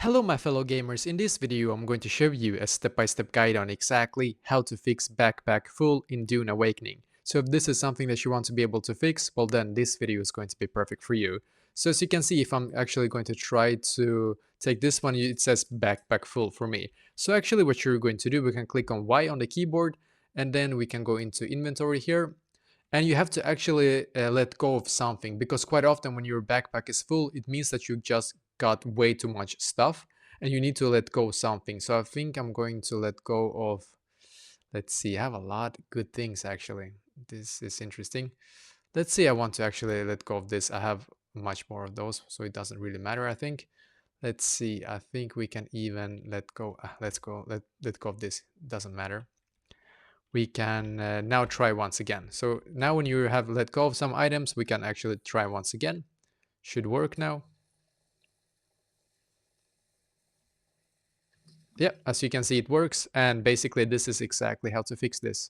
Hello my fellow gamers, in this video I'm going to show you a step-by-step guide on exactly how to fix backpack full in Dune Awakening. So if this is something that you want to be able to fix, well then this video is going to be perfect for you. So as you can see, if I'm actually going to try to take this one, it says backpack full for me. So actually what you're going to do, we can click on Y on the keyboard and then we can go into inventory here. And you have to actually let go of something, because quite often when your backpack is full, it means that you just got way too much stuff and you need to let go of something. So I think I'm going to let go of, let's see, I have a lot of good things actually. This is interesting. Let's see, I want to actually let go of this. I have much more of those, so it doesn't really matter, I think. Let's see, I think we can even let go. Let go of this. Doesn't matter. We can now try once again. So now when you have let go of some items, we can actually try once again. Should work now. Yeah, as you can see, it works. And basically this is exactly how to fix this.